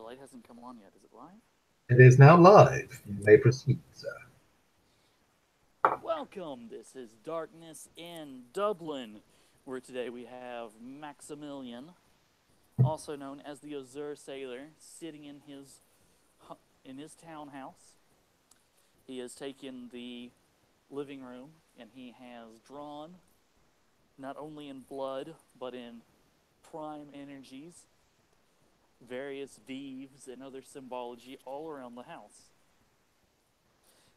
light hasn't come on yet. Is it live? It is now live. You may proceed, sir. Welcome. This is Darkness in Dublin, where today we have Maximilian, also known as the Azure Sailor, sitting in his townhouse. He has taken the living room and he has drawn, not only in blood but in prime energies, various V's and other symbology all around the house.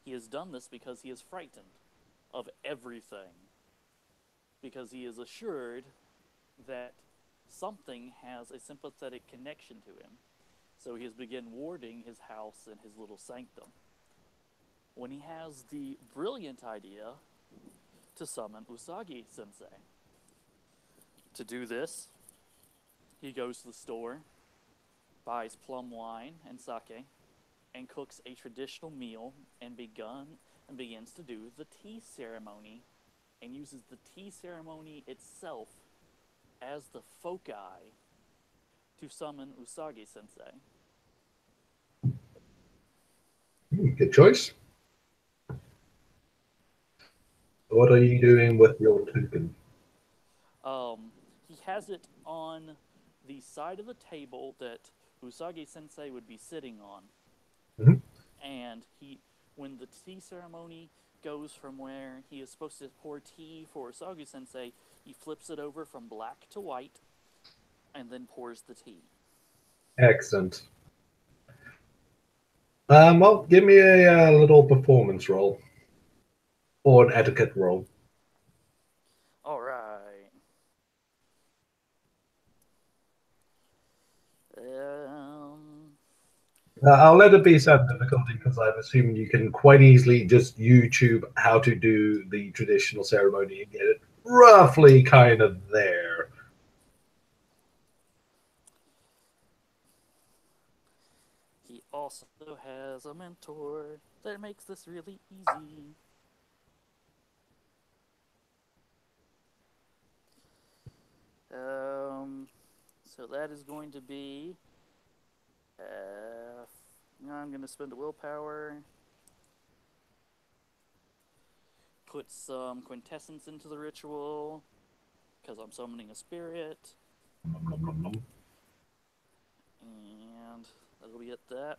He has done this because he is frightened of everything, because he is assured that something has a sympathetic connection to him. So he has begun warding his house and his little sanctum. When he has the brilliant idea to summon Usagi Sensei. To do this, he goes to the store, buys plum wine and sake, and cooks a traditional meal and begins to do the tea ceremony and uses the tea ceremony itself as the foci to summon Usagi Sensei. Good choice. What are you doing with your token? He has it on the side of the table that Usagi Sensei would be sitting on. Mhm. And when the tea ceremony goes from where he is supposed to pour tea for Usagi Sensei, he flips it over from black to white and then pours the tea. Excellent. Well, give me a little performance roll or an etiquette roll. All right. Um, I'll let it be some difficulty because I'm assuming you can quite easily just YouTube how to do the traditional ceremony and get it roughly kind of there. he also has a mentor that makes this really easy. Um, so that is going to be. Uh, I'm going to spend a willpower, put some quintessence into the ritual, because I'm summoning a spirit, Nom, nom, nom, nom. and that'll be at that.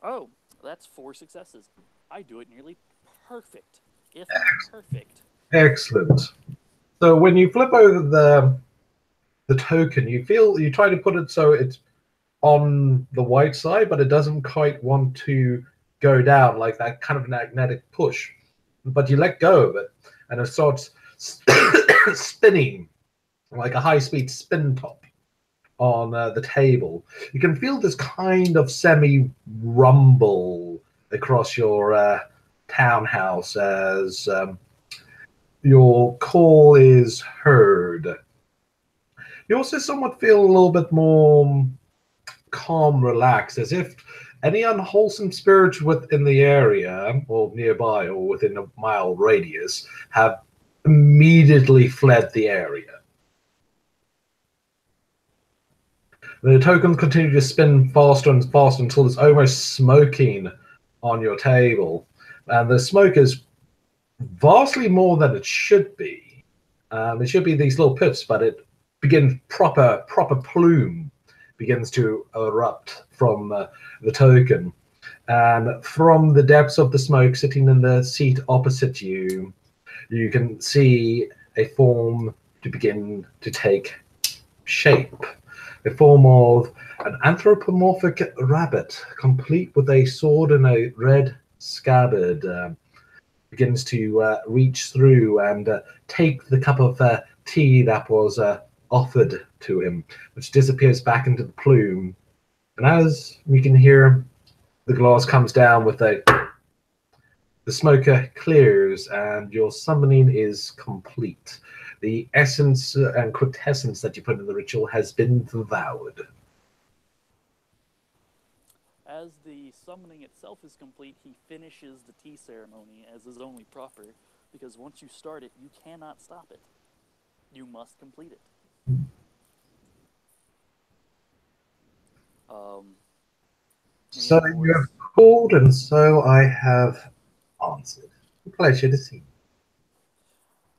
Oh, that's 4 successes. I do it nearly perfect, if not perfect. Excellent. So when you flip over the token, you try to put it so it's on the white side, but it doesn't quite want to go down like that kind of magnetic push. But you let go of it, and it starts spinning like a high-speed spin top on the table. You can feel this kind of semi rumble across your townhouse as your call is heard. You also somewhat feel a little bit more calm, relaxed, as if any unwholesome spirits within the area or nearby or within a mile radius have immediately fled the area. The tokens continue to spin faster and faster until it's almost smoking on your table. And the smoke is vastly more than it should be. It should be these little puffs, but it begins proper plume begins to erupt from the token. And from the depths of the smoke, sitting in the seat opposite you, you can see a form to begin to take shape. A form of an anthropomorphic rabbit, complete with a sword and a red scabbard, begins to reach through and take the cup of tea that was offered to him, which disappears back into the plume. And as you can hear, the glass comes down with the smoker clears, and your summoning is complete. The essence and quintessence that you put in the ritual has been devoured. As the summoning itself is complete, he finishes the tea ceremony as is only proper, because once you start it, you cannot stop it. You must complete it. Um, any So other you have words? called, and so I have answered. A pleasure to see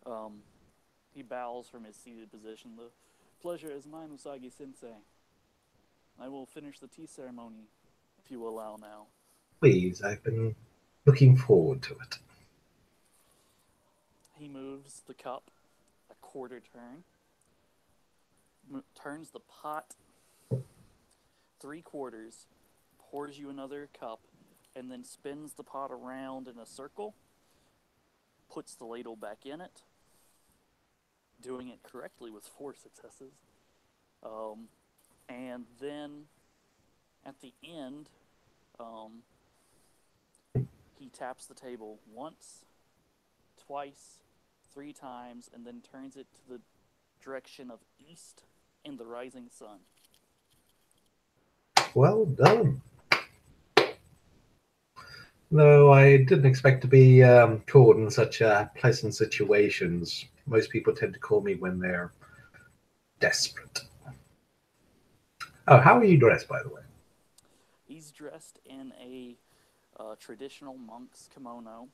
you. Um, he bows from his seated position. The pleasure is mine, Usagi Sensei. I will finish the tea ceremony, if you will allow now. Please, I've been looking forward to it. He moves the cup a quarter turn, turns the pot 3/4, pours you another cup, and then spins the pot around in a circle, puts the ladle back in it, doing it correctly with 4 successes. Um, and then at the end, um, he taps the table once, twice, 3 times, and then turns it to the direction of east and the rising sun. Well done. No, I didn't expect to be caught in such pleasant situations. Most people tend to call me when they're desperate. Oh, how are you dressed, by the way? He's dressed in a traditional monk's kimono.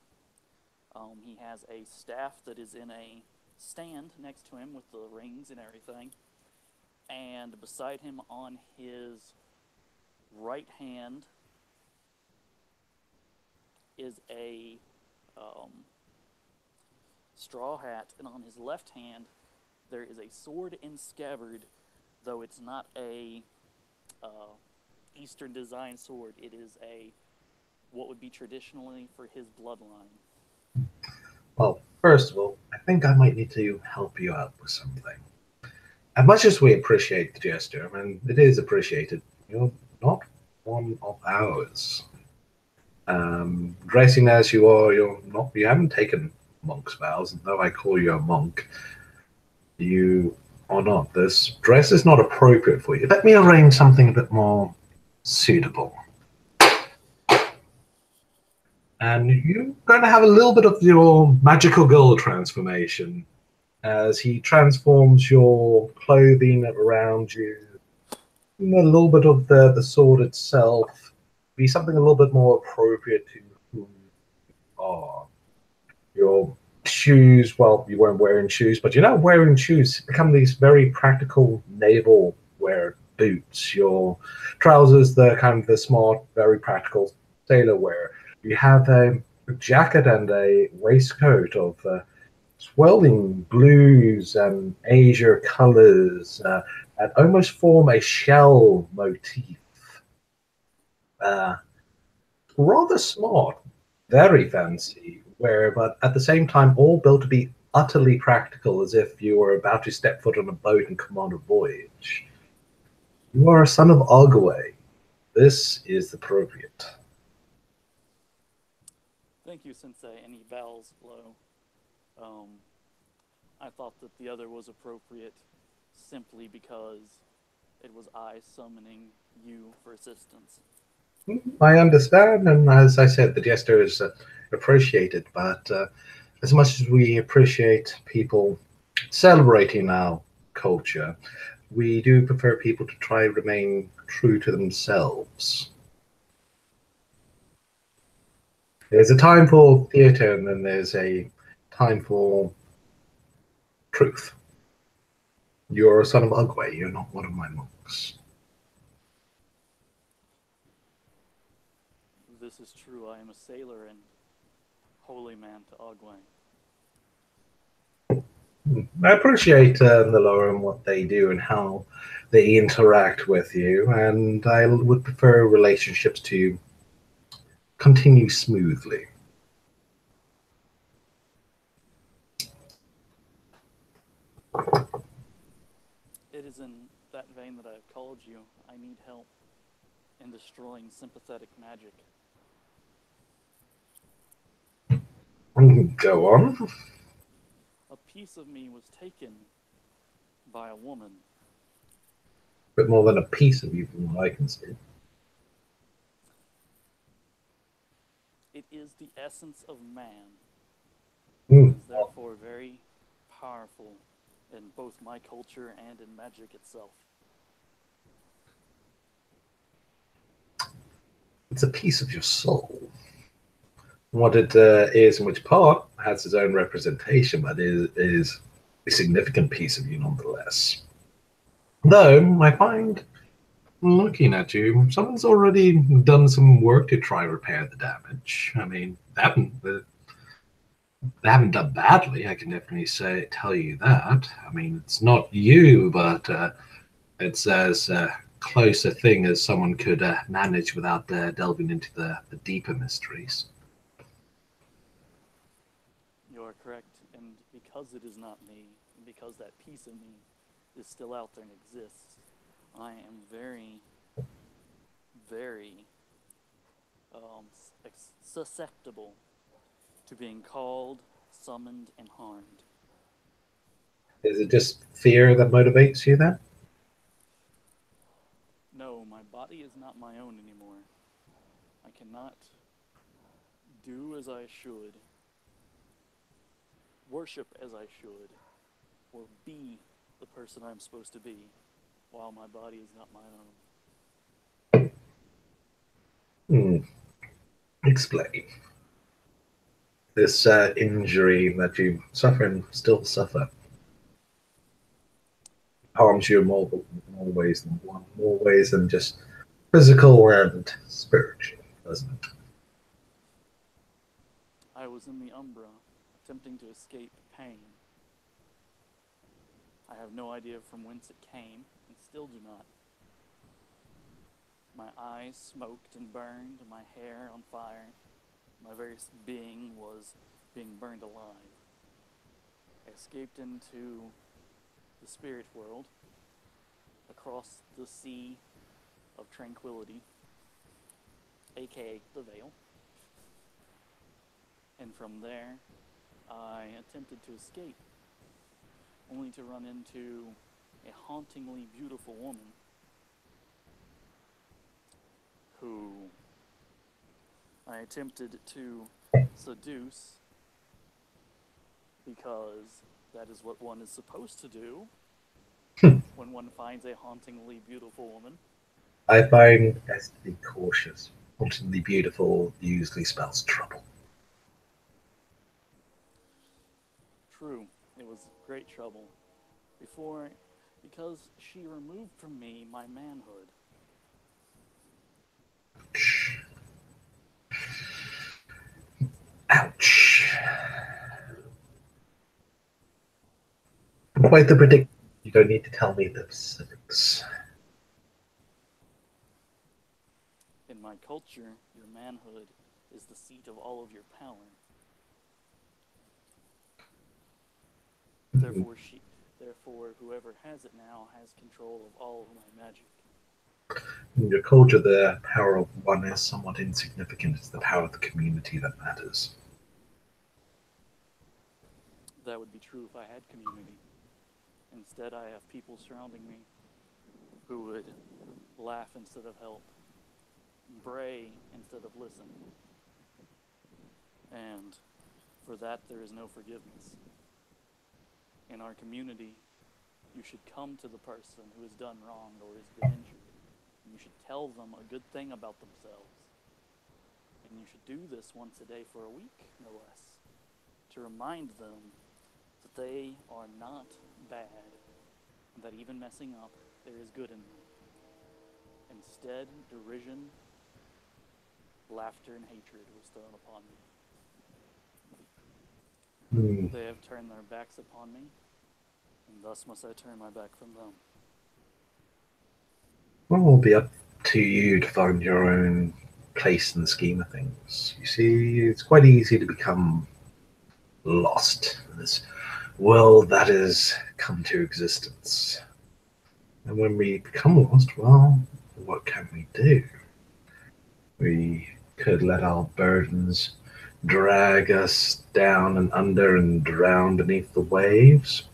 He has a staff that is in a stand next to him with the rings and everything. And beside him on his right hand is a straw hat, and on his left hand there is a sword and scabbard, though it's not a Eastern design sword. It is a what would be traditionally for his bloodline. Well, first of all, I think I might need to help you out with something. As much as we appreciate the gesture, and it is appreciated, you're not one of ours. Dressing as you are, you're not. You haven't taken monk's vows, and though I call you a monk, you are not. This dress is not appropriate for you. Let me arrange something a bit more suitable. And you're going to have a little bit of your magical girl transformation as he transforms your clothing around you. A little bit of the sword itself be something a little bit more appropriate to who you are. Your shoes, well, you weren't wearing shoes, but you're not wearing shoes. Become these very practical naval wear boots. Your trousers, the kind of the smart, very practical sailor wear. You have a jacket and a waistcoat of swirling blues and azure colors and almost form a shell motif. Uh, Rather smart, very fancy, where but at the same time all built to be utterly practical, as if you were about to step foot on a boat and come on a voyage. You are a son of Agwe. This is appropriate. Thank you, Sensei. And he bows low. Um, I thought that the other was appropriate simply because it was I summoning you for assistance. I understand, and as I said, the gesture is appreciated, but as much as we appreciate people celebrating our culture, we do prefer people to try and remain true to themselves. There's a time for theatre, and then there's a time for truth. You're a son of Agwe, you're not one of my monks. This is true. I am a sailor and holy man to Agwe. I appreciate the lore and what they do and how they interact with you, and I would prefer relationships to continue smoothly. It is in that vein that I have called you. I need help in destroying sympathetic magic. Go on. A piece of me was taken by a woman. Bit more than a piece of you from what I can see. It is the essence of man. It Mm. is therefore very powerful in both my culture and in magic itself. It's a piece of your soul. What it is and which part has its own representation, but it is a significant piece of you nonetheless. Though I find, looking at you, someone's already done some work to try and repair the damage. I mean, they haven't done badly. I can definitely tell you that. I mean, it's not you, but it's as close a thing as someone could manage without delving into the deeper mysteries. You are correct, and because it is not me, and because that piece of me is still out there and exists, I am very, very susceptible to being called, summoned, and harmed. Is it just fear that motivates you then? No, my body is not my own anymore. I cannot do as I should, worship as I should, or be the person I'm supposed to be while my body is not my own. Hmm. Explain. This injury that you suffer and still suffer harms you in more ways than one, more ways than just physical and spiritual, doesn't it? I was in the Umbra, attempting to escape pain. I have no idea from whence it came, and still do not. My eyes smoked and burned, my hair on fire. My very being was being burned alive. I escaped into the spirit world, across the sea of tranquility, aka the Veil. And from there, I attempted to escape, only to run into a hauntingly beautiful woman who I attempted to seduce because that is what one is supposed to do when one finds a hauntingly beautiful woman. I find best to be cautious. Hauntingly beautiful usually spells trouble. True, it was great trouble. Because she removed from me my manhood. Ouch. Quite the predicament. You don't need to tell me the specifics. In my culture, your manhood is the seat of all of your power. Therefore, whoever has it now has control of all of my magic. In your culture, the power of one is somewhat insignificant. It's the power of the community that matters. That would be true if I had community. Instead, I have people surrounding me who would laugh instead of help, bray instead of listen. And for that, there is no forgiveness. In our community, you should come to the person who has done wrong or has been injured, and you should tell them a good thing about themselves. And you should do this once a day for a week, no less, to remind them that they are not bad, and that even messing up, there is good in them. Instead, derision, laughter, and hatred was thrown upon me. They have turned their backs upon me, and thus must I turn my back from them. Well, it'll be up to you to find your own place in the scheme of things. You see, it's quite easy to become lost in this world that has come to existence. And when we become lost, well, what can we do? We could let our burdens drag us down and under and drown beneath the waves,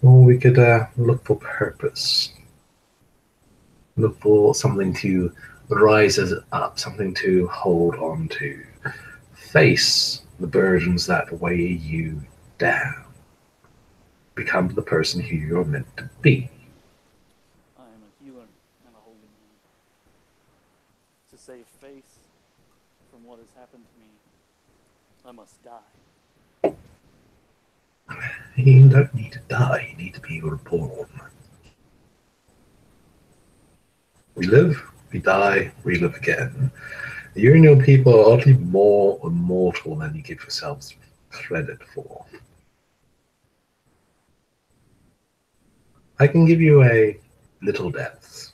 or we could look for purpose, look for something to rise us up, something to hold on to, face the burdens that weigh you down, become the person who you're meant to be. I am a healer and a holy man. To save face, from what has happened to me, I must die. You don't need to die, you need to be reborn. We live, we die, we live again. You and your people are oddly more immortal than you give yourselves credit for. I can give you a little depth.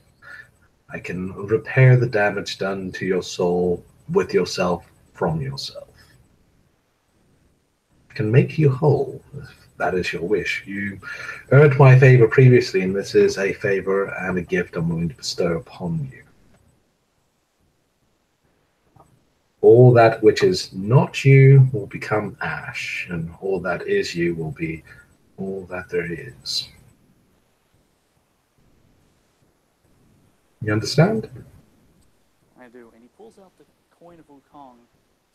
I can repair the damage done to your soul with yourself from yourself. I can make you whole, if that is your wish. You earned my favor previously, and this is a favor and a gift I'm willing to bestow upon you. All that which is not you will become ash, and all that is you will be all that there is. You understand? I do. And he pulls out the coin of Wukong,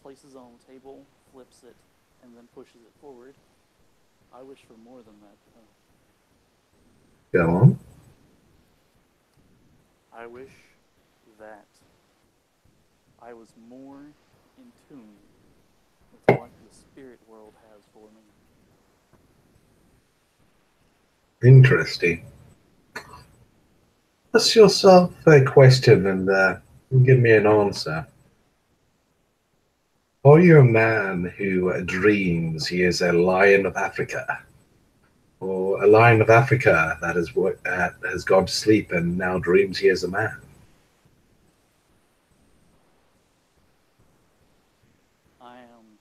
places it on the table, flips it, and then pushes it forward. I wish for more than that, though. Go on. I wish that I was more in tune with what the spirit world has for me. Interesting. Ask yourself a question and give me an answer. Are you a man who dreams he is a lion of Africa? Or a lion of Africa that has gone to sleep and now dreams he is a man? I am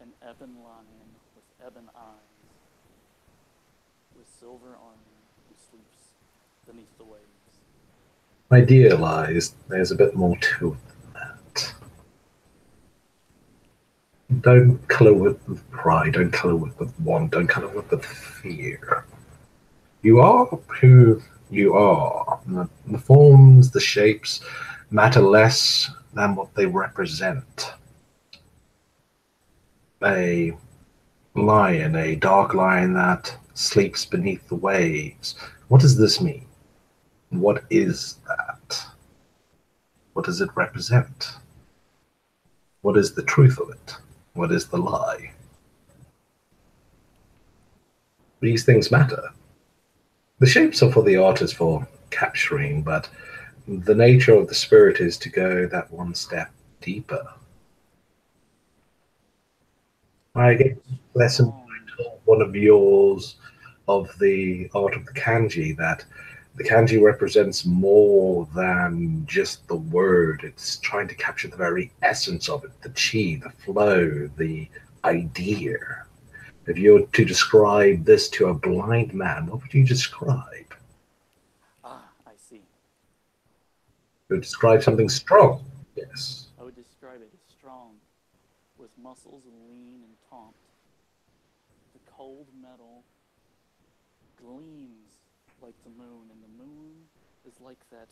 an ebon lion with ebon eyes, with silver armor, who sleeps beneath the waves. Idealized, there's a bit more to it than that. Don't color it with pride, don't color it with want, don't color it with fear. You are who you are. The forms, the shapes matter less than what they represent. A lion, a dark lion that sleeps beneath the waves. What does this mean? What is that? What does it represent? What is the truth of it? What is the lie? These things matter. The shapes are for the artist for capturing, but the nature of the spirit is to go that one step deeper. I get a lesson I told one of yours of the art of the kanji, that the kanji represents more than just the word. It's trying to capture the very essence of it, the chi, the flow, the idea. If you were to describe this to a blind man, what would you describe? Ah, I see. You would describe something strong. Yes. I would describe it as strong, with muscles lean and taut. The cold metal gleams like the moon, and the moon is like that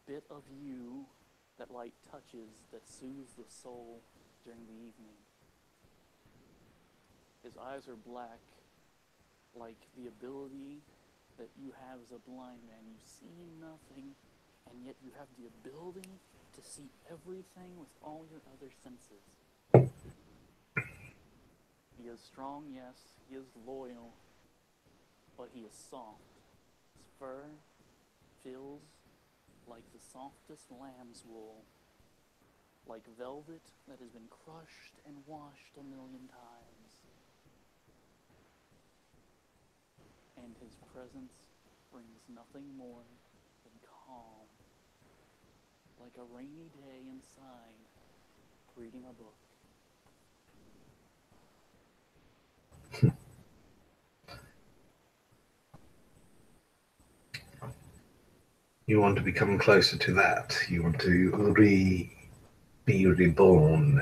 bit of you that light touches, that soothes the soul during the evening. His eyes are black, like the ability that you have as a blind man. You see nothing, and yet you have the ability to see everything with all your other senses. He is strong, yes, he is loyal, but he is soft. His fur feels like the softest lamb's wool, like velvet that has been crushed and washed 1,000,000 times. And his presence brings nothing more than calm, like a rainy day inside, reading a book. You want to become closer to that. You want to be reborn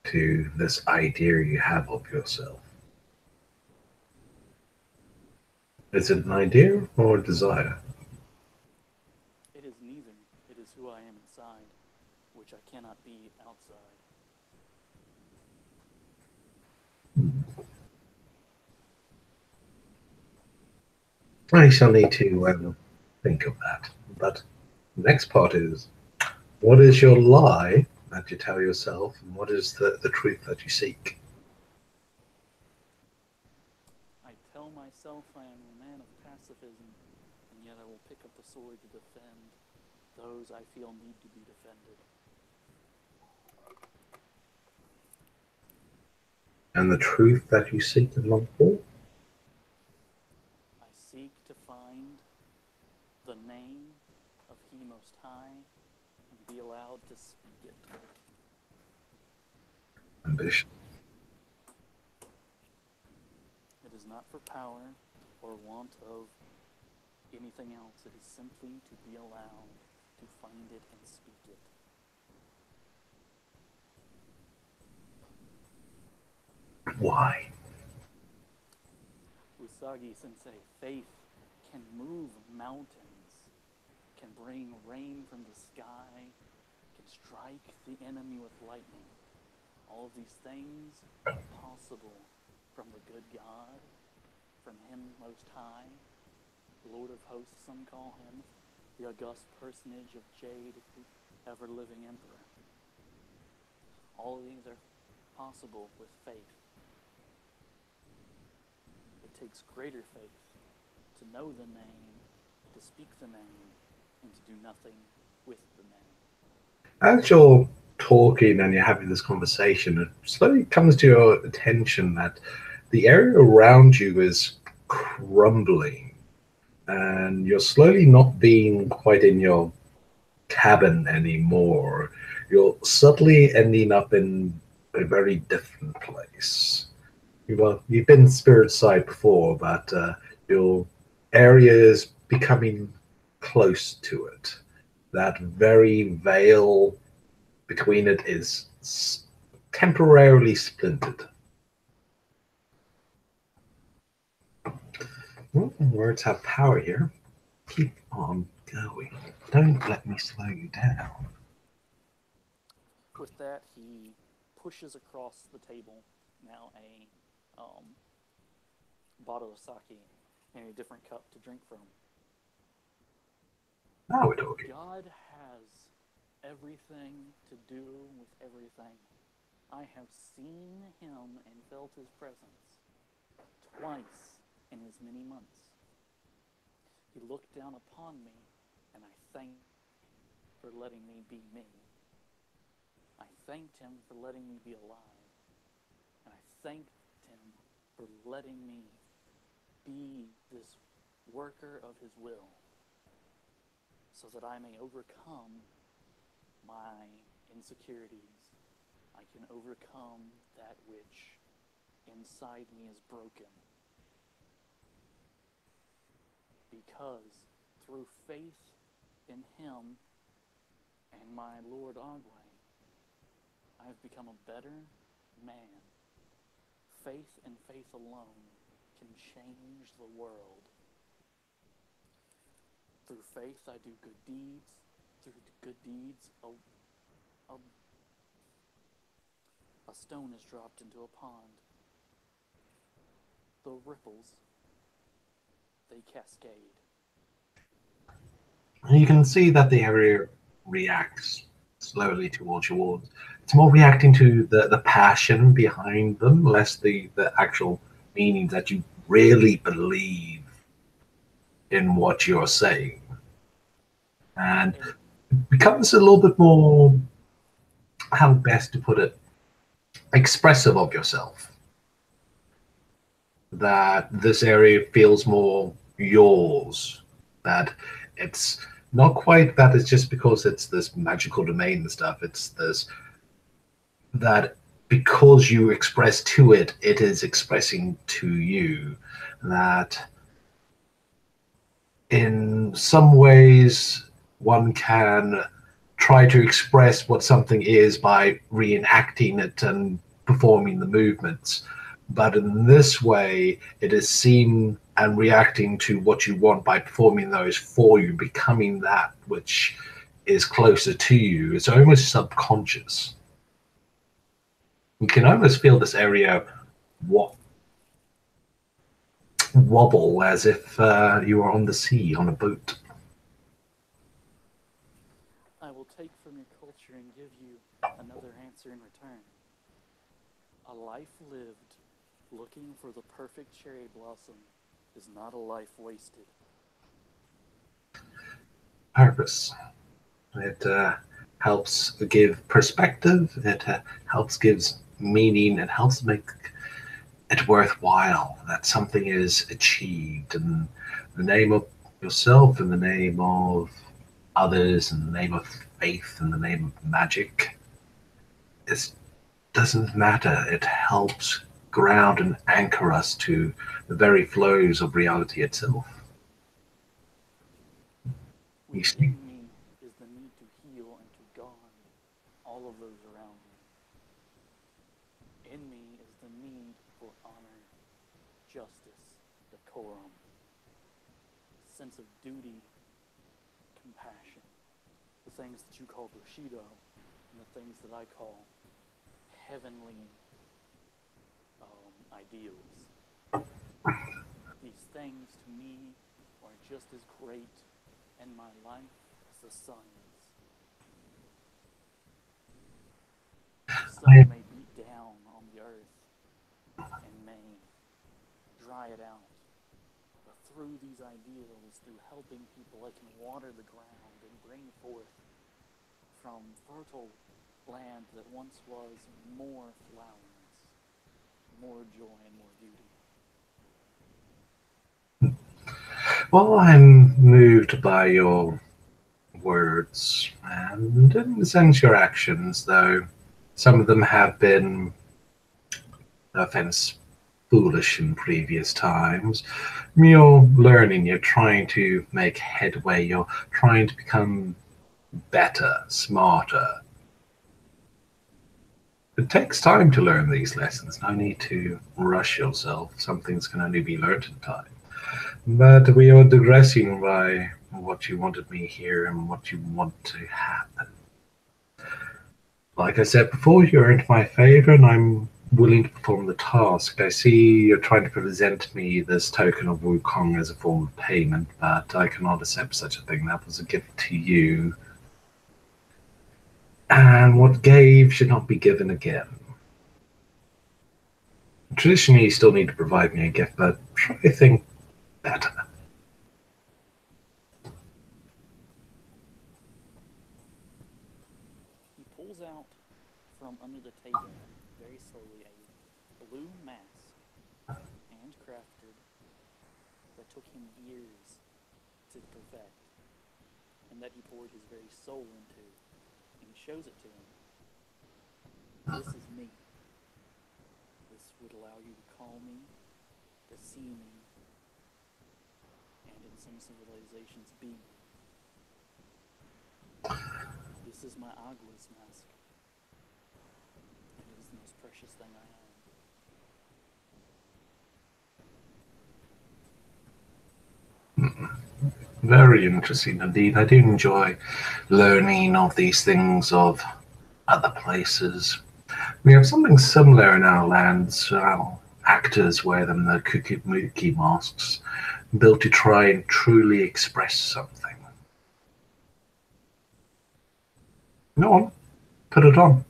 to this idea you have of yourself. Is it an idea or a desire? It is neither. It is who I am inside, which I cannot be outside. I shall need to think of that. But the next part is, what is your lie that you tell yourself, and what is the truth that you seek? I tell myself I am a man of pacifism, and yet I will pick up the sword to defend those I feel need to be defended. And the truth that you seek and long for? I seek to find the name of He Most High and be allowed to speak it. Ambition. It is not for power or want of anything else. It is simply to be allowed to find it and speak it. Why? Usagi Sensei, faith can move mountains, can bring rain from the sky, can strike the enemy with lightning. All of these things are possible from the good God, from Him Most High, Lord of Hosts, some call Him, the august personage of Jade, the ever-living Emperor. All of these are possible with faith. It takes greater faith to know the name, to speak the name, and to do nothing with the name. As you're talking and you're having this conversation, it slowly comes to your attention that the area around you is crumbling, and you're slowly not being quite in your cabin anymore. You're subtly ending up in a very different place. You've been spirit side before, but your area is becoming close to it. That very veil between it is temporarily splintered. Well, words have power here. Keep on going. Don't let me slow you down. With that, he pushes across the table now a bottle of sake and a different cup to drink from. Now we're talking. God has everything to do with everything. I have seen Him and felt His presence twice in as many months. He looked down upon me, and I thanked Him for letting me be me. I thanked Him for letting me be alive. And I thanked Him for letting me be this worker of His will, so that I may overcome my insecurities. I can overcome that which inside me is broken. Because through faith in Him and my Lord Agwe, I have become a better man. Faith and faith alone can change the world. Through faith, I do good deeds. Through good deeds, a stone is dropped into a pond. The ripples, they cascade. You can see that the area reacts slowly towards your words. It's more reacting to the passion behind them, less the actual meaning that you really believe in what you're saying. And it becomes a little bit more, how best to put it, expressive of yourself. That this area feels more yours. That it's not quite that it's just because it's this magical domain and stuff. It's this, that because you express to it, it is expressing to you. That in some ways one can try to express what something is by reenacting it and performing the movements. But in this way, it is seen and reacting to what you want by performing those for you, becoming that which is closer to you. It's almost subconscious. You can almost feel this area wobble as if you were on the sea on a boat. I will take from your culture and give you another answer in return. A life lived looking for the perfect cherry blossom is not a life wasted. Purpose. It helps give perspective. It helps gives meaning. It helps make it worthwhile that something is achieved in the name of yourself, in the name of others, in the name of faith, in the name of magic. It doesn't matter. It helps ground and anchor us to the very flows of reality itself. You see? Within me is the need to heal and to guard all of those around me. In me is the need for honor, justice, decorum, sense of duty, compassion, the things that you call Bushido, and the things that I call heavenly ideals. These things to me are just as great in my life as the sun is. The sun may beat down on the earth and may dry it out. But through these ideals, through helping people, I can water the ground and bring forth from fertile land that once was more flowers, more joy and more beauty. Well, I'm moved by your words and in a sense your actions, though some of them have been, no offense, foolish in previous times. You're learning, you're trying to make headway, you're trying to become better, smarter. It takes time to learn these lessons. No need to rush yourself. Some things can only be learned in time. But we are digressing by what you wanted me here and what you want to happen. Like I said before, you earned my favor and I'm willing to perform the task. I see you're trying to present me this token of Wukong as a form of payment, but I cannot accept such a thing. That was a gift to you. And what gave should not be given again. Traditionally, you still need to provide me a gift, but try to think better. He pulls out from under the table, very slowly, a blue mask, handcrafted, that took him years to perfect, and that he poured his very soul into, and he shows it to him. This is me. This would allow you to call me, to see me, and in some civilizations, be me. This is my Agwe's mask, and it is the most precious thing I Mm-mm. Very interesting indeed. I do enjoy learning of these things of other places. We have something similar in our lands. Our actors wear them, the kukimuki masks, built to try and truly express something. Go on, put it on.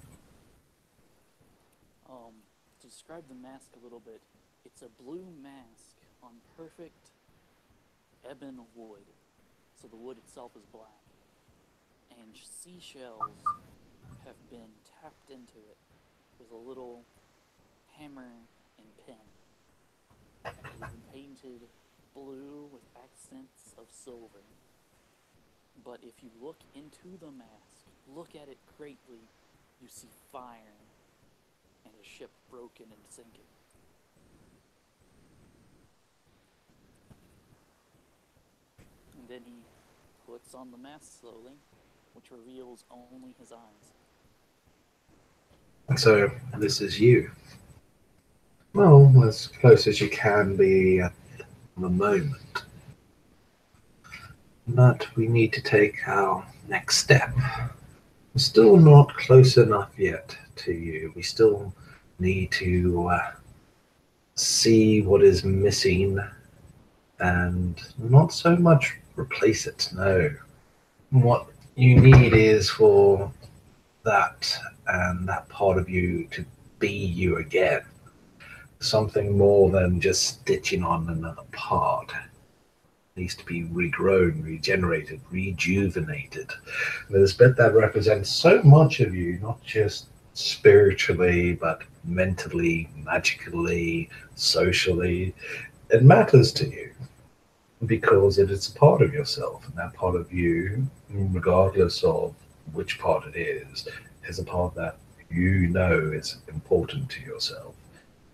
To describe the mask a little bit, it's a blue mask on perfect ebon wood, so the wood itself is black, and seashells have been tapped into it with a little hammer and pen. It has been painted blue with accents of silver. But if you look into the mask, look at it greatly, you see fire and a ship broken and sinking. And then he puts on the mask slowly, which reveals only his eyes. So, this is you. Well, as close as you can be at the moment. But we need to take our next step. We're still not close enough yet to you. We still need to see what is missing and not so much replace it, no. What you need is for that and that part of you to be you again. Something more than just stitching on another part. It needs to be regrown, regenerated, rejuvenated. This bit that represents so much of you, not just spiritually, but mentally, magically, socially. It matters to you because it is a part of yourself, and that part of you, regardless of which part it is a part that you know is important to yourself.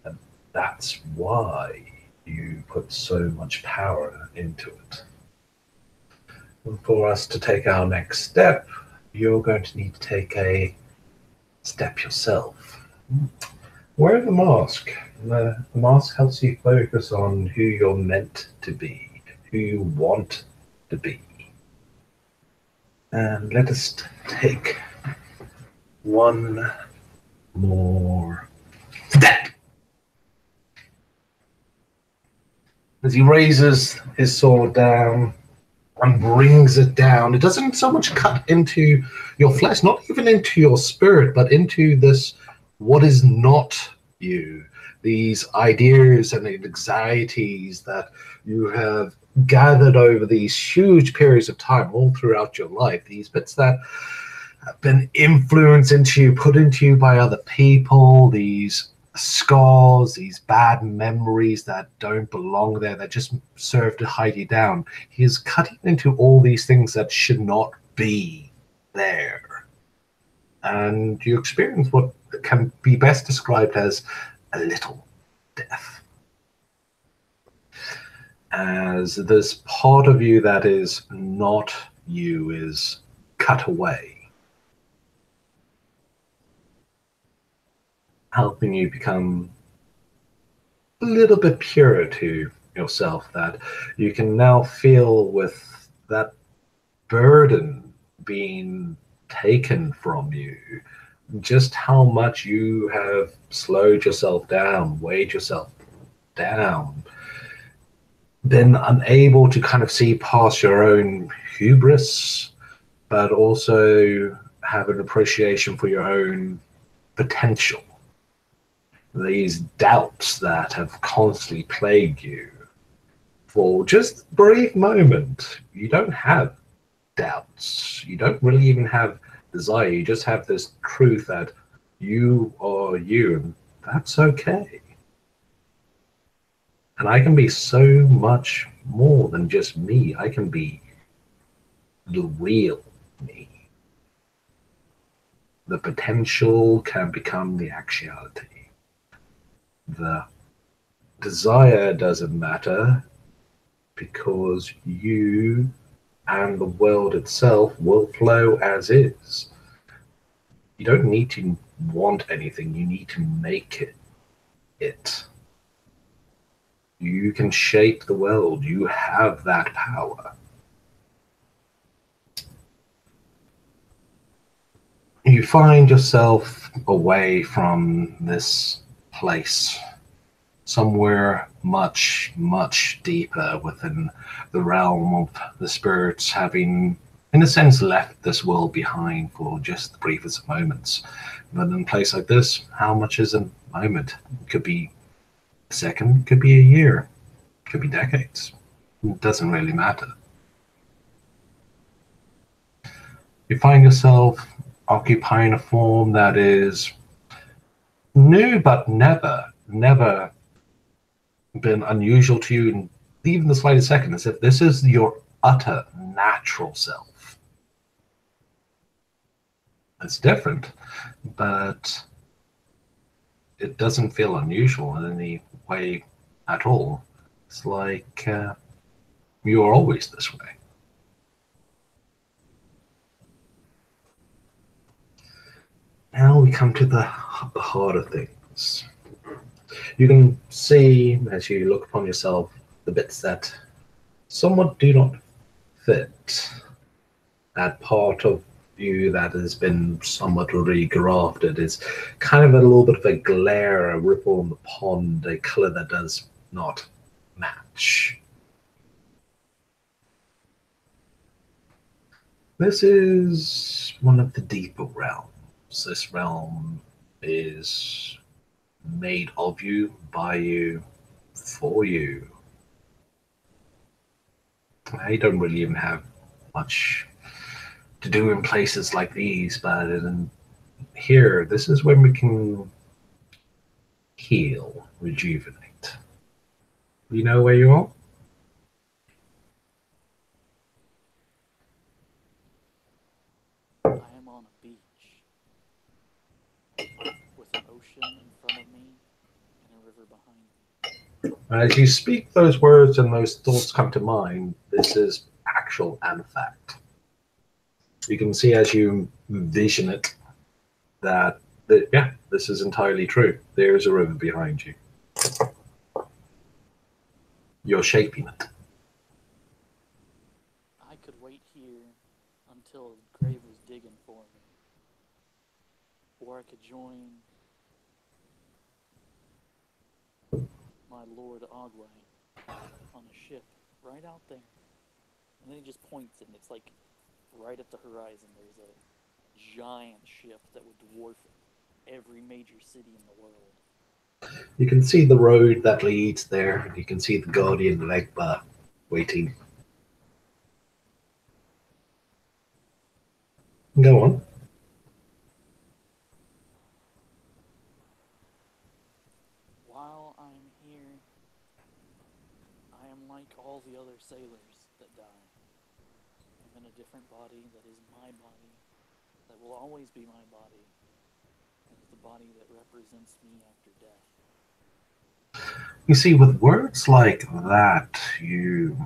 And that's why you put so much power into it. And for us to take our next step, you're going to need to take a step yourself. Wear the mask. The mask helps you focus on who you're meant to be, who you want to be. And let us take one more step. As he raises his sword down and brings it down, it doesn't so much cut into your flesh, not even into your spirit, but into this what is not you. These ideas and anxieties that you have gathered over these huge periods of time all throughout your life, these bits that have been influenced into you, put into you by other people, these scars, these bad memories that don't belong there, that just serve to hide you down. He is cutting into all these things that should not be there. And you experience what can be best described as a little death. As this part of you that is not you is cut away, helping you become a little bit purer to yourself, that you can now feel with that burden being taken from you, just how much you have slowed yourself down, weighed yourself down, been unable to kind of see past your own hubris, but also have an appreciation for your own potential. These doubts that have constantly plagued you for just a brief moment. You don't have doubts. You don't really even have desire. You just have this truth that you are you, and that's okay. And I can be so much more than just me. I can be the real me. The potential can become the actuality. The desire doesn't matter because you and the world itself will flow as is. You don't need to want anything, you need to make it. You can shape the world, you have that power. You find yourself away from this place, somewhere much, much deeper within the realm of the spirits, having, in a sense, left this world behind for just the briefest moments. But in a place like this, how much is a moment? It could be a second, it could be a year, it could be decades. It doesn't really matter. You find yourself occupying a form that is new but never been unusual to you in even the slightest second, as if this is your utter natural self. It's different, but it doesn't feel unusual in any way at all. It's like you're always this way. Now we come to the heart of things. You can see, as you look upon yourself, the bits that somewhat do not fit. That part of you that has been somewhat regrafted is kind of a little bit of a glare, a ripple in the pond, a color that does not match. This is one of the deeper realms. This realm is made of you, by you, for you. I don't really even have much to do in places like these, but in here, this is when we can heal, rejuvenate. You know where you are? I am on a beach with an ocean in front of me and a river behind me. As you speak those words and those thoughts come to mind, this is actual and fact. You can see as you vision it that, yeah, this is entirely true. There's a river behind you. You're shaping it. I could wait here until the grave was digging for me. Or I could join my Lord Agwe on a ship right out there. And then he just points and it's like right at the horizon there's a giant ship that would dwarf every major city in the world. You can see the road that leads there. You can see the Guardian Legba waiting. Go on. While I'm here, I am like all the other sailors that die. I'm in a different body that is my body, that will always be my body, and is the body that represents me after death. You see, with words like that, you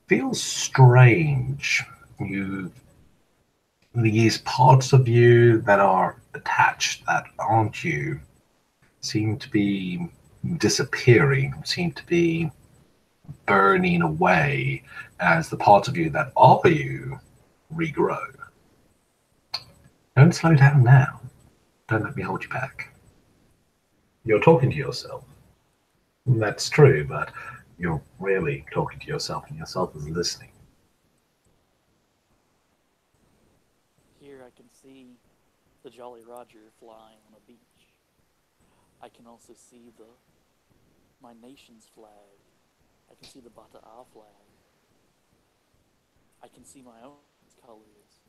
feel strange. These parts of you that are attached, that aren't you, seem to be disappearing, seem to be burning away as the parts of you that are you regrow. Don't slow down now. Don't let me hold you back. You're talking to yourself. That's true, but you're really talking to yourself, and yourself is listening. Here I can see the Jolly Roger flying on a beach. I can also see my nation's flag. I can see the Bata'a flag. I can see my own colors.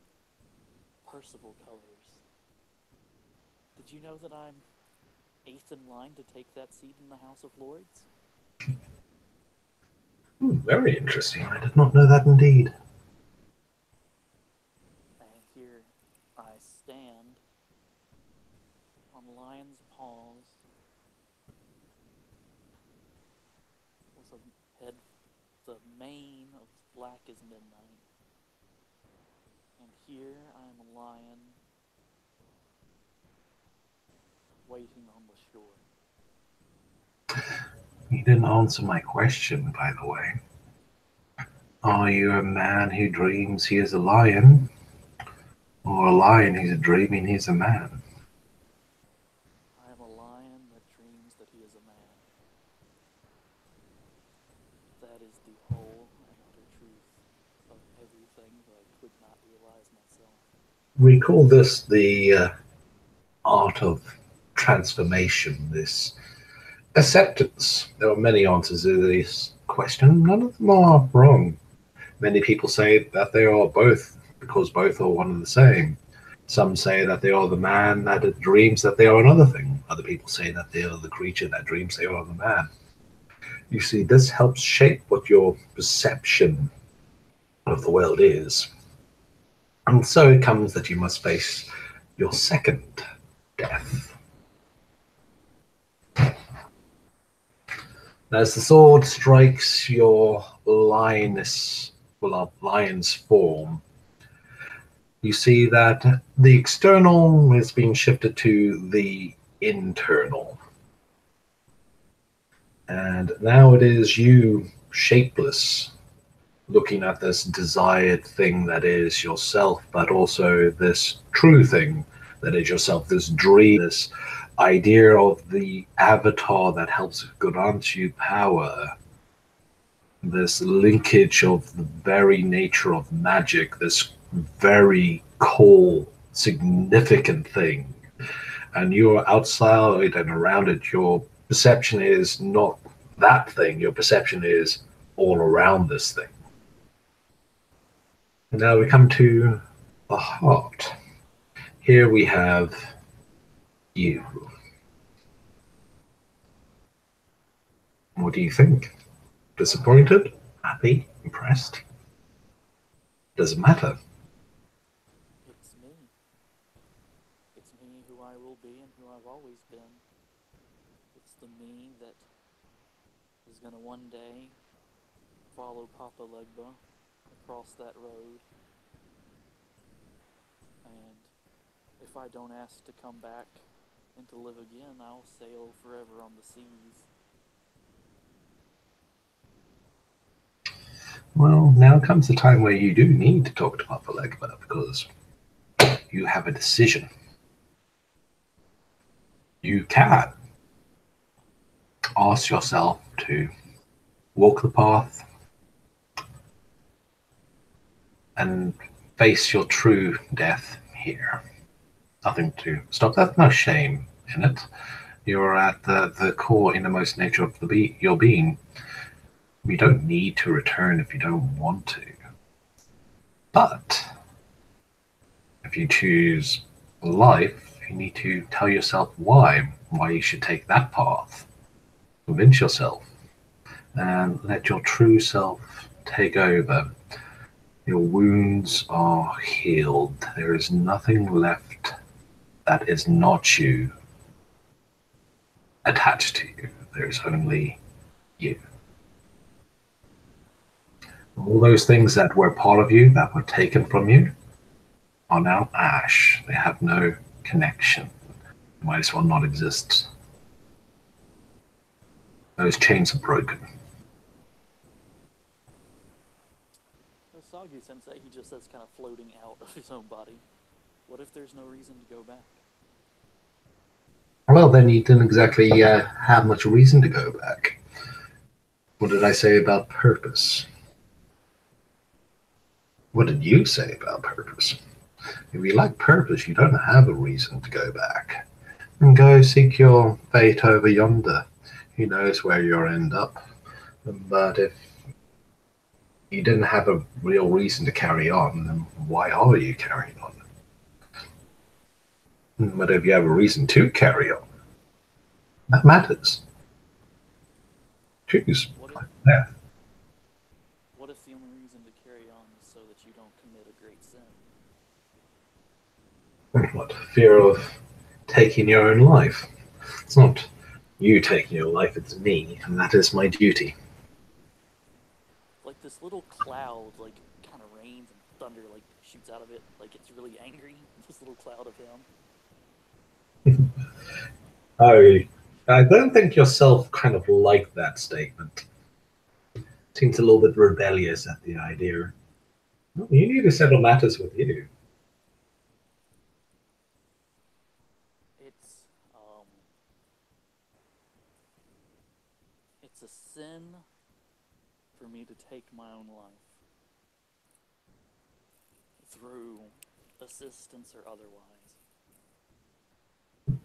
Percival colors. Did you know that I'm 8th in line to take that seat in the House of Lords? Very interesting. I did not know that indeed. And here I stand on lion's paws with a head, the mane of black as midnight. And here I am a lion waiting on the shore. You didn't answer my question, by the way. Are you a man who dreams he is a lion, or a lion who's dreaming he's a man? I am a lion that dreams that he is a man. That is the whole and utter truth of everything that I could not realize myself. We call this the art of transformation, this acceptance. There are many answers to this question. None of them are wrong. Many people say that they are both, because both are one and the same. Some say that they are the man that dreams that they are another thing. Other people say that they are the creature that dreams they are the man. You see, this helps shape what your perception of the world is. And so it comes that you must face your second death. As the sword strikes your lion's form, you see that the external is being shifted to the internal. And now it is you, shapeless, looking at this desired thing that is yourself, but also this true thing that is yourself, this dream, this idea of the avatar that helps grant you power. this linkage of the very nature of magic, this very core, significant thing. And you're outside and around it, your perception is not that thing, your perception is all around this thing. And now we come to the heart. Here we have you. What do you think? Disappointed? Happy? Impressed? Doesn't matter. It's me. It's me who I will be and who I've always been. It's the me that is going to one day follow Papa Legba across that road. And if I don't ask to come back and to live again, I'll sail forever on the seas. Well, now comes the time where you do need to talk to Papa Legba, because you have a decision. You can ask yourself to walk the path and face your true death here. Nothing to stop that, no shame in it. You're at the core innermost nature of your being. You don't need to return if you don't want to. But if you choose life, you need to tell yourself why you should take that path. Convince yourself and let your true self take over. Your wounds are healed. There is nothing left that is not you attached to you. There is only you. All those things that were part of you, that were taken from you, are now ash. They have no connection. They might as well not exist. Those chains are broken. Sagi Sensei, he just says, kind of floating out of his own body. What if there's no reason to go back? Well, then you didn't exactly have much reason to go back. What did I say about purpose? What did you say about purpose? If you lack purpose, you don't have a reason to go back. And go seek your fate over yonder. Who knows where you'll end up. But if you didn't have a real reason to carry on, then why are you carrying on? But if you have a reason to carry on, that matters. Choose. Yeah. What if the only reason to carry on is so that you don't commit a great sin? What? Fear of taking your own life? It's not you taking your life, it's me, and that is my duty. Like this little cloud, like, kind of rains and thunder, like, shoots out of it, like it's really angry. This little cloud of him. I don't think yourself kind of like that statement. Seems a little bit rebellious at the idea. Well, you need to settle matters with you. It's a sin for me to take my own life through assistance or otherwise,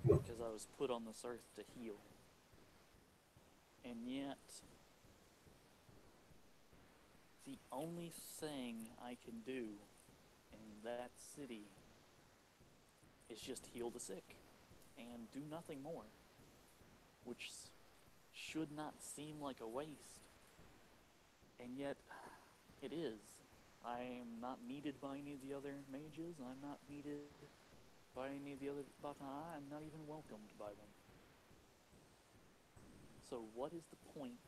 because I was put on this earth to heal. And yet, the only thing I can do in that city is just heal the sick and do nothing more, which should not seem like a waste. And yet, it is. I am not needed by any of the other mages. I'm not needed by any of the other Bata. I'm not even welcomed by them. So what is the point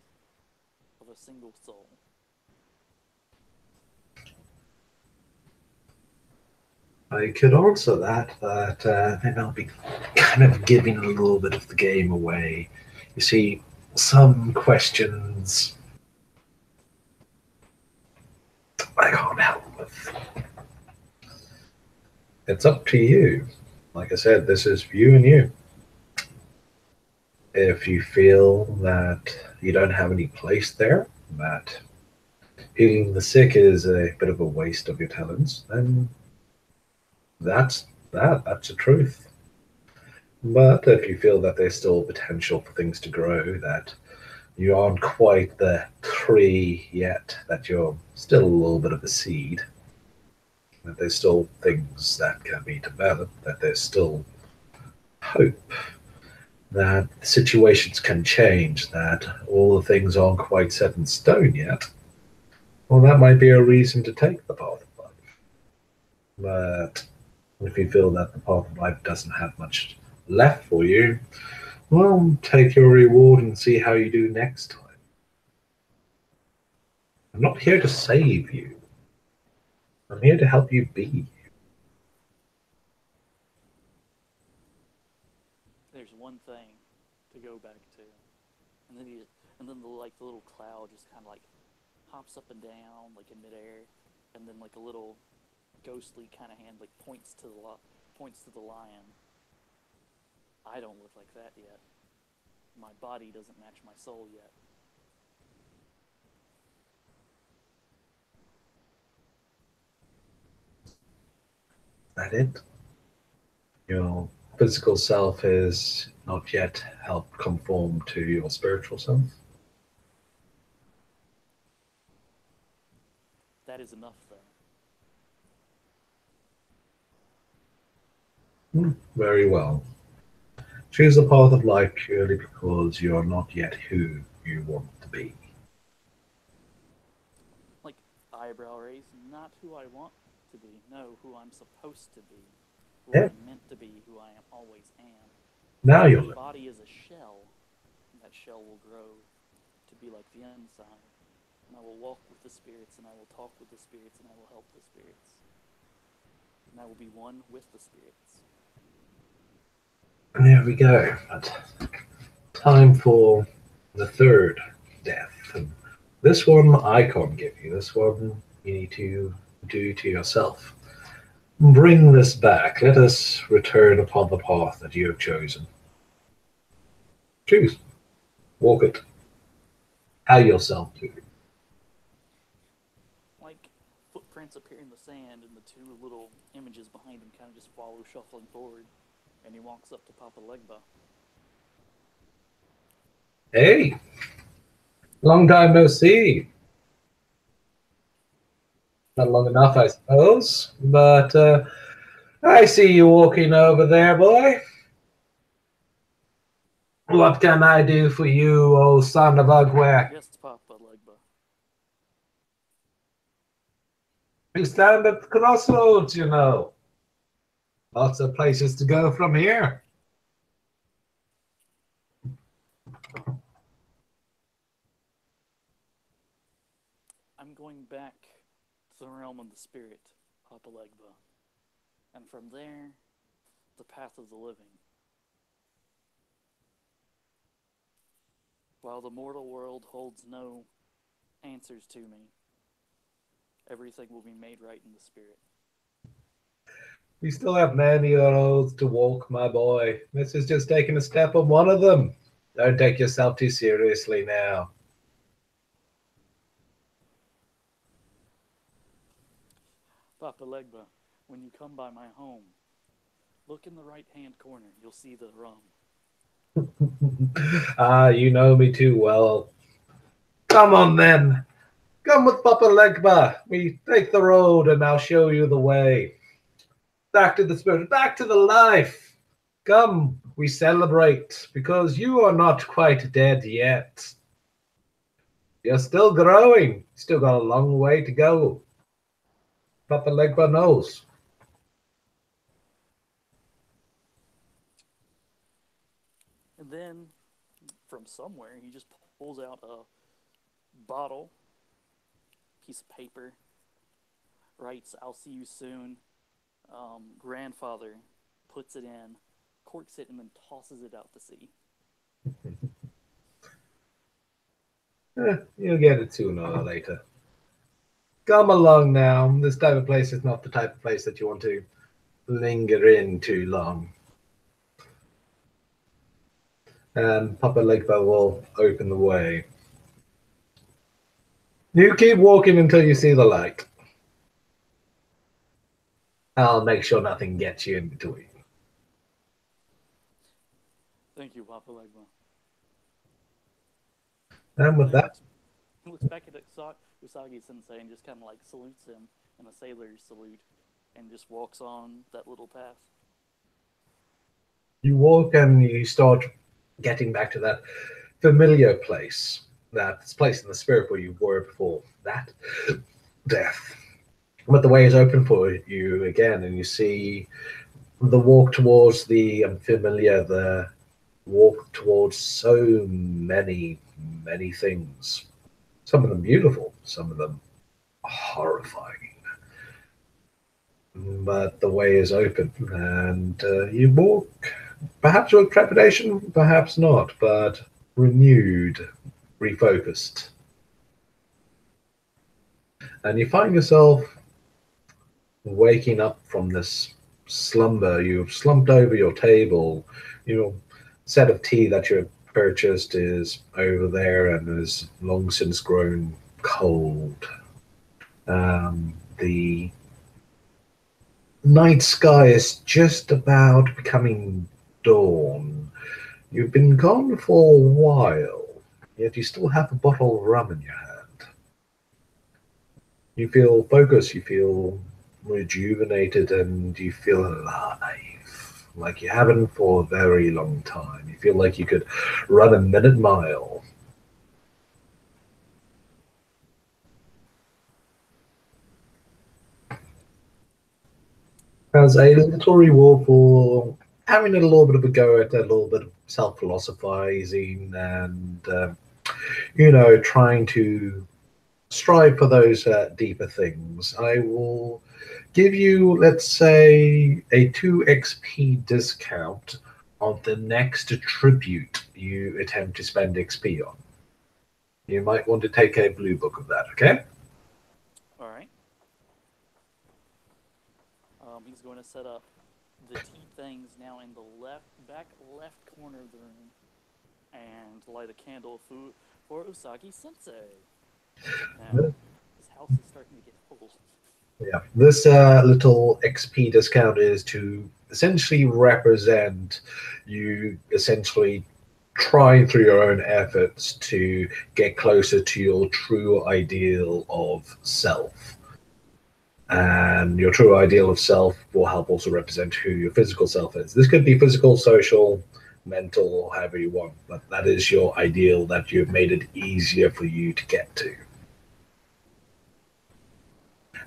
of a single soul? I could answer that, but then I'll be kind of giving a little bit of the game away. You see, some questions I can't help with. It's up to you. Like I said, this is you and you. If you feel that you don't have any place there, that healing the sick is a bit of a waste of your talents, then that's that's the truth. But if you feel that there's still potential for things to grow, that you aren't quite the tree yet, that you're still a little bit of a seed, that there's still things that can be developed, that there's still hope, that situations can change, that all the things aren't quite set in stone yet, well, that might be a reason to take the path of life. But if you feel that the path of life doesn't have much left for you, well, take your reward and see how you do next time. I'm not here to save you. I'm here to help you be. There's one thing to go back to, and then the little cloud just kind of like hops up and down like in midair, and then like a little ghostly kind of hand like points to the lion. I don't look like that yet. My body doesn't match my soul yet. That it? Your physical self is not yet helped conform to your spiritual self? That is enough, though. Very well. Choose the path of life purely because you are not yet who you want to be. Like, eyebrow raise, not who I want to be, no, who I'm supposed to be, who Yeah. I'm meant to be, who I am always am. Now My you're body is a shell, and that shell will grow to be like the inside. And I will walk with the spirits, and I will talk with the spirits, and I will help the spirits. And I will be one with the spirits. there we go. But time for the third death. And this one I can't give you. This one you need to do to yourself. Bring this back. Let us return upon the path that you have chosen. Choose. Walk it. How yourself to. Like footprints appear in the sand, and the two little images behind him kind of just follow shuffling forward. And he walks up to Papa Legba. Hey, long time no see. Not long enough, I suppose. But I see you walking over there, boy. What can I do for you, old son of Agwe? Yes, Papa Legba. We stand at the crossroads, you know. Lots of places to go from here. I'm going back to the realm of the spirit, Papa Legba. And from there, the path of the living. While the mortal world holds no answers to me, everything will be made right in the spirit. We still have many roads to walk, my boy. This is just taking a step on one of them. Don't take yourself too seriously now. Papa Legba, when you come by my home, look in the right-hand corner. You'll see the rum. Ah, you know me too well. Come on then. Come with Papa Legba. We take the road and I'll show you the way. Back to the spirit, back to the life. Come, we celebrate because you are not quite dead yet. You're still growing. Still got a long way to go. Papa Legba knows. And then, from somewhere, he just pulls out a bottle, piece of paper, writes, "I'll see you soon." Grandfather puts it in, corks it, and then tosses it out to sea. You'll get it sooner or later. Come along now. This type of place is not the type of place that you want to linger in too long. And Papa Legba will open the way. You keep walking until you see the light. I'll make sure nothing gets you in between. Thank you, Papa Legba. And with And that, he looks back at Usagi Sensei and just kind of like salutes him in a sailor's salute and just walks on that little path. you walk and you start getting back to that familiar place, that place in the spirit where you were before that death. But the way is open for you again, and you see the walk towards the unfamiliar, the walk towards so many, many things. Some of them beautiful, some of them horrifying. But the way is open, and you walk, perhaps with trepidation, perhaps not, but renewed, refocused. And you find yourself waking up from this slumber. You've slumped over your table. Your set of tea that you had purchased is over there and has long since grown cold. The night sky is just about becoming dawn. You've been gone for a while, yet you still have a bottle of rum in your hand. You feel focused, you feel rejuvenated, and you feel alive, like you haven't for a very long time. You feel like you could run a minute mile. As a little reward for having a little bit of a go at a little bit of self-philosophizing and, trying to strive for those deeper things, I will give you, let's say, a 2 XP discount on the next tribute you attempt to spend XP on. You might want to take a blue book of that, okay? All right. He's going to set up the tea things now in the back left corner of the room and light a candle for Usagi Sensei. Now, his house is starting to get full. Yeah, this little XP discount is to essentially represent you essentially trying through your own efforts to get closer to your true ideal of self. And your true ideal of self will help also represent who your physical self is. This could be physical, social, mental, or however you want, but that is your ideal that you've made it easier for you to get to.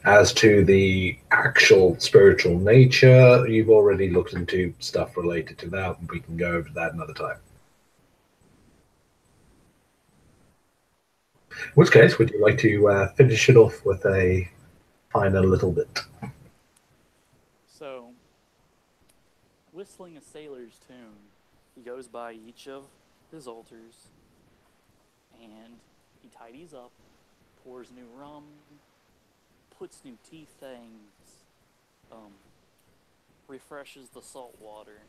As to the actual spiritual nature, you've already looked into stuff related to that, and we can go over that another time. In which case, would you like to finish it off with a final little bit? So, whistling a sailor's tune, he goes by each of his altars, and he tidies up, pours new rum, puts new tea things, refreshes the salt water,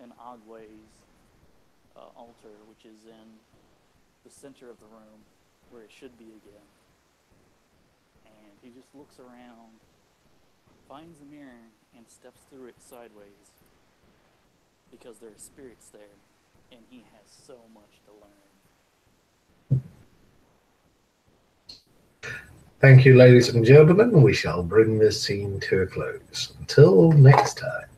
in Agwe's altar, which is in the center of the room, where it should be again. And he just looks around, finds a mirror, and steps through it sideways, because there are spirits there, and he has so much to learn. Thank you, ladies and gentlemen. We shall bring this scene to a close. Until next time.